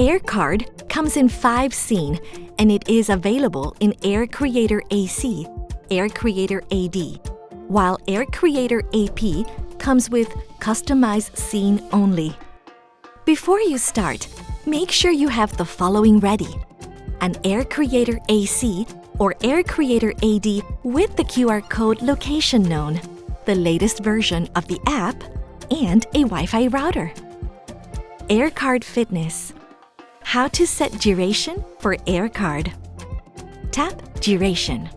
Air Card comes in 5 scene and it is available in Air Creator AC, Air Creator AD, while Air Creator AP comes with customized scene only. Before you start, make sure you have the following ready: an Air Creator AC or Air Creator AD with the QR code location known, the latest version of the app, and a Wi-Fi router. Air Card Fitness. How to set duration for Air Card. Tap Duration.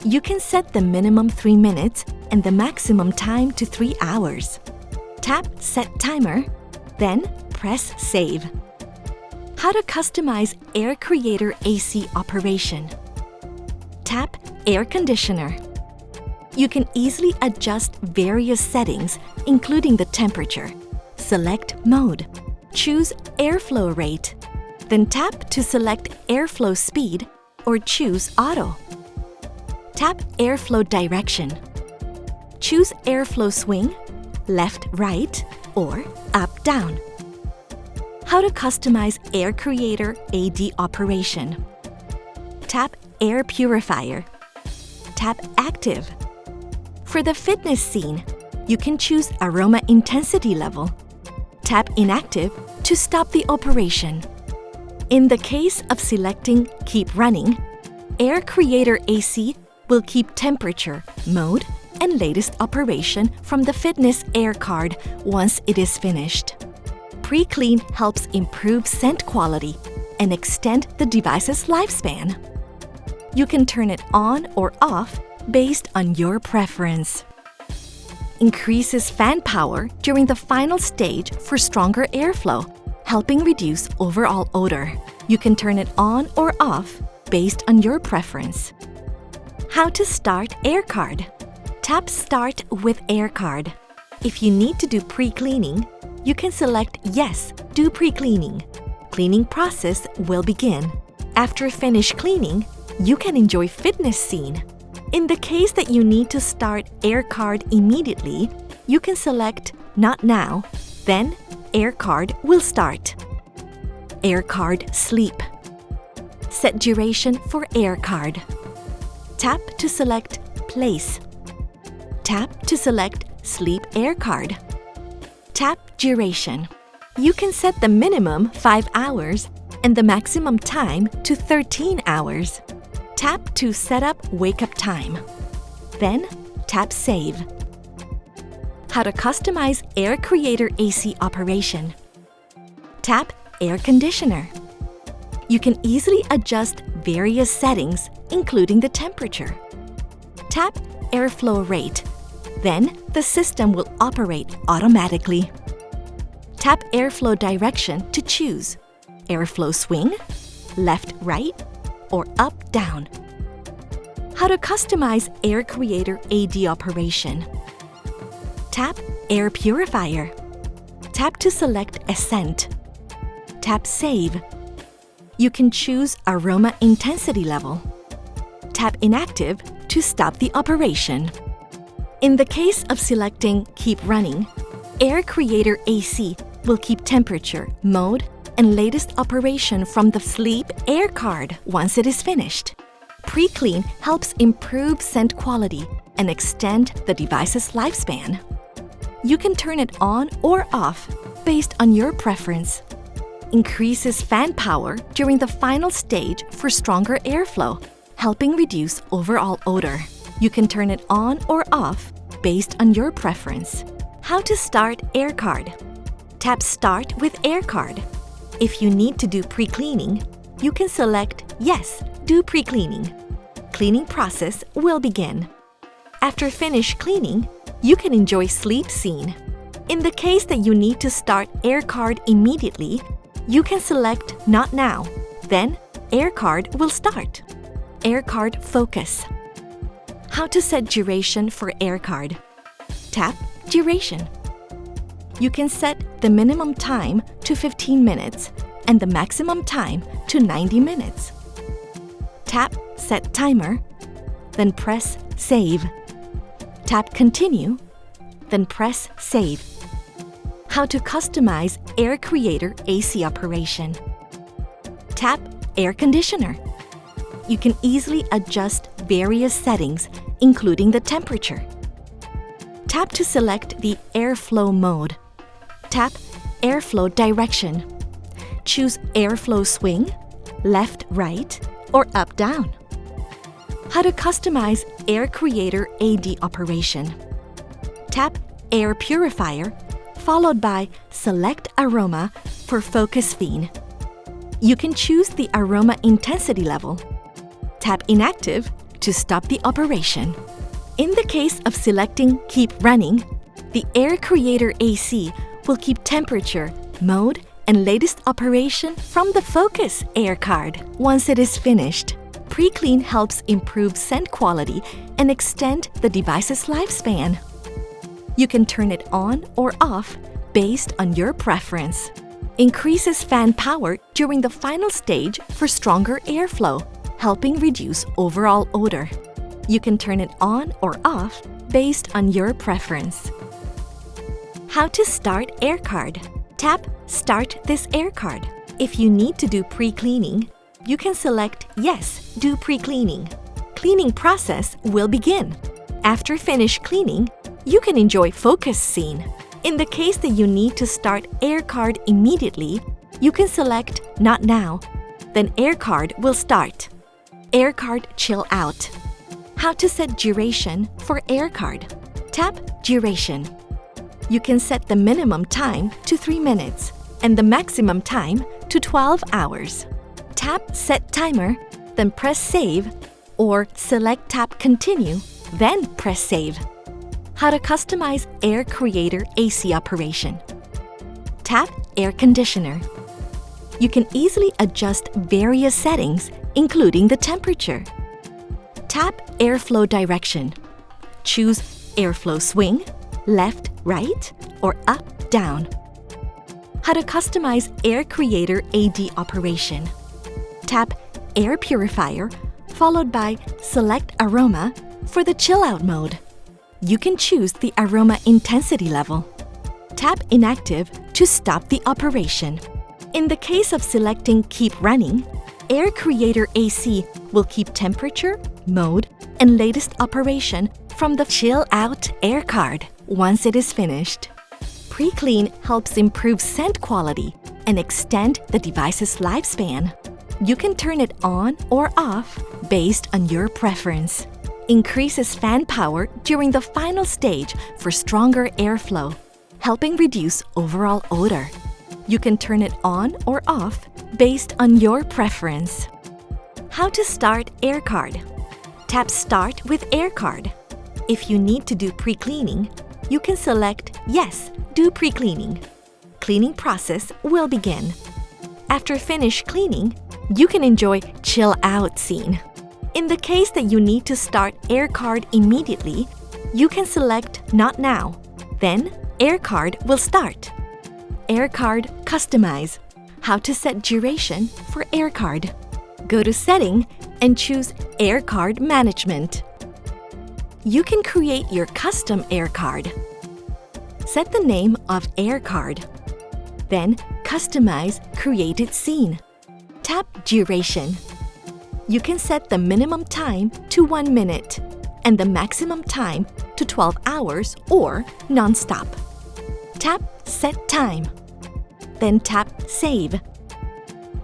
You can set the minimum 3 minutes and the maximum time to 3 hours. Tap Set Timer, then press Save. How to customize Air Creator AC operation. Tap Air Conditioner. You can easily adjust various settings, including the temperature. Select Mode. Choose Airflow Rate. Then tap to select Airflow Speed or choose Auto. Tap Airflow Direction. Choose Airflow Swing, Left Right, or Up Down. How to customize Air Creator AD operation. Tap Air Purifier. Tap Active. For the fitness scene, you can choose aroma intensity level. Tap Inactive to stop the operation. In the case of selecting Keep Running, Air Creator AC will keep temperature, mode, and latest operation from the fitness Air Card once it is finished. Pre-clean helps improve scent quality and extend the device's lifespan. You can turn it on or off based on your preference. Increases fan power during the final stage for stronger airflow, helping reduce overall odor. You can turn it on or off based on your preference. How to start Air Card. Tap Start with Air Card. If you need to do pre-cleaning, you can select Yes, do pre-cleaning. Cleaning process will begin. After finish cleaning, you can enjoy fitness scene. In the case that you need to start Air Card immediately, you can select Not Now, then Air Card will start. Air Card Sleep. Set duration for Air Card. Tap to select Place. Tap to select Sleep Air Card. Tap Duration. You can set the minimum 5 hours and the maximum time to 13 hours. Tap to set up wake-up time. Then tap Save. How to customize Air Creator AC operation. Tap Air Conditioner. You can easily adjust various settings, including the temperature. Tap Airflow Rate. Then the system will operate automatically. Tap Airflow Direction to choose Airflow Swing, Left Right, or Up Down. How to customize Air Creator AD operation. Tap Air Purifier. Tap to select Ascent. Tap Save. You can choose aroma intensity level. Tap Inactive to stop the operation. In the case of selecting Keep Running, Air Creator AC will keep temperature, mode, and latest operation from the Sleep Air Card once it is finished. Pre-clean helps improve scent quality and extend the device's lifespan. You can turn it on or off based on your preference. Increases fan power during the final stage for stronger airflow, helping reduce overall odor. You can turn it on or off based on your preference. How to start Air Card. Tap Start with Air Card. If you need to do pre-cleaning, you can select Yes, do pre-cleaning. Cleaning process will begin. After finish cleaning, you can enjoy sleep scene. In the case that you need to start Air Card immediately, you can select Not Now, then Air Card will start. Air Card Focus. How to set duration for Air Card. Tap Duration. You can set the minimum time to 15 minutes and the maximum time to 90 minutes. Tap Set Timer, then press Save. Tap Continue, then press Save. How to customize Air Creator AC operation. Tap Air Conditioner. You can easily adjust various settings, including the temperature. Tap to select the airflow mode. Tap Airflow Direction. Choose Airflow Swing, Left, Right, or Up, Down. How to customize Air Creator AD operation. Tap Air Purifier, followed by Select Aroma for Focus Scene. You can choose the aroma intensity level. Tap Inactive to stop the operation. In the case of selecting Keep Running, the Air Creator AC will keep temperature, mode, and latest operation from the Focus Air card. Once it is finished, Pre-Clean helps improve scent quality and extend the device's lifespan. You can turn it on or off based on your preference. Increases fan power during the final stage for stronger airflow, helping reduce overall odor. You can turn it on or off based on your preference. How to start Air Card. Tap Start this Air Card. If you need to do pre-cleaning, you can select Yes, do pre-cleaning. Cleaning process will begin. After finish cleaning, you can enjoy Focus Scene. In the case that you need to start Air Card immediately, you can select Not Now. Then Air Card will start. Air Card Chill Out. How to set duration for Air Card. Tap Duration. You can set the minimum time to 3 minutes and the maximum time to 12 hours. Tap Set Timer, then press Save, or select Tap Continue, then press Save. How to customize Air Creator AC operation. Tap Air Conditioner. You can easily adjust various settings, including the temperature. Tap Airflow Direction. Choose Airflow Swing, Left, Right, or Up, Down. How to customize Air Creator AD operation. Tap Air Purifier, followed by Select Aroma for the Chill Out mode. You can choose the aroma intensity level. Tap Inactive to stop the operation. In the case of selecting Keep Running, Air Creator AC will keep temperature, mode, and latest operation from the Chill Out Air card once it is finished. Pre-Clean helps improve scent quality and extend the device's lifespan. You can turn it on or off based on your preference. Increases fan power during the final stage for stronger airflow, helping reduce overall odor. You can turn it on or off based on your preference. How to start Air Card. Tap Start with Air Card. If you need to do pre-cleaning, you can select Yes, do pre-cleaning. Cleaning process will begin. After finish cleaning, you can enjoy Chill Out scene. In the case that you need to start Air Card immediately, you can select Not Now. Then Air Card will start. Air Card Customize. How to set duration for Air Card. Go to Setting and choose Air Card Management. You can create your custom Air Card. Set the name of Air Card. Then customize Created Scene. Tap Duration. You can set the minimum time to 1 minute and the maximum time to 12 hours or non-stop. Tap Set Time. Then tap Save.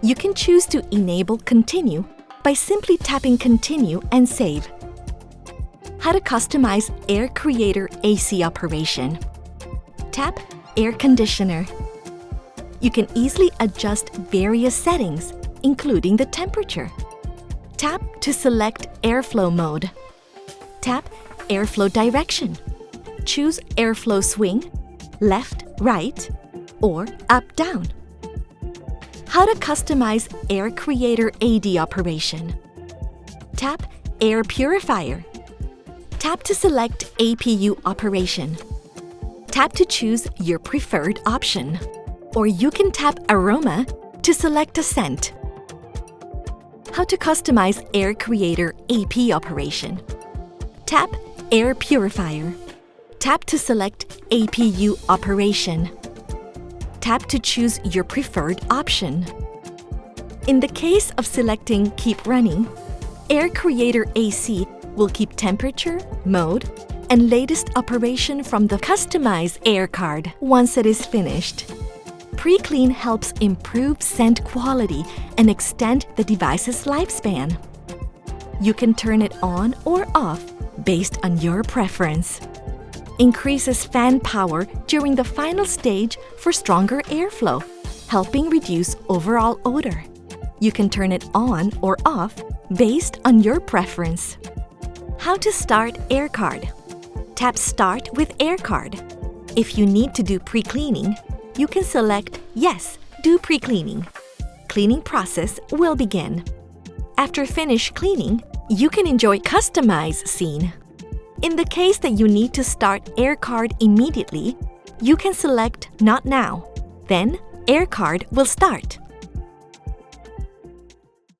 You can choose to enable Continue by simply tapping Continue and Save. How to customize Air Creator AC operation. Tap Air Conditioner. You can easily adjust various settings, including the temperature. Tap to select Airflow mode. Tap Airflow Direction. Choose Airflow Swing, Left, Right, or Up, Down. How to customize Air Creator AD operation. Tap Air Purifier. Tap to select APU operation. Tap to choose your preferred option. Or you can tap Aroma to select a scent. How to customize Air Creator AP operation. Tap Air Purifier. Tap to select APU operation. Tap to choose your preferred option. In the case of selecting Keep Running, Air Creator AC will keep temperature, mode, and latest operation from the customized air card once it is finished. Pre-clean helps improve scent quality and extend the device's lifespan. You can turn it on or off based on your preference. Increases fan power during the final stage for stronger airflow, helping reduce overall odor. You can turn it on or off based on your preference. How to start Air Card. Tap Start with Air Card. If you need to do pre-cleaning, you can select Yes, do pre-cleaning. Cleaning process will begin. After finish cleaning, you can enjoy Customize scene. In the case that you need to start Air Card immediately, you can select Not Now. Then, Air Card will start.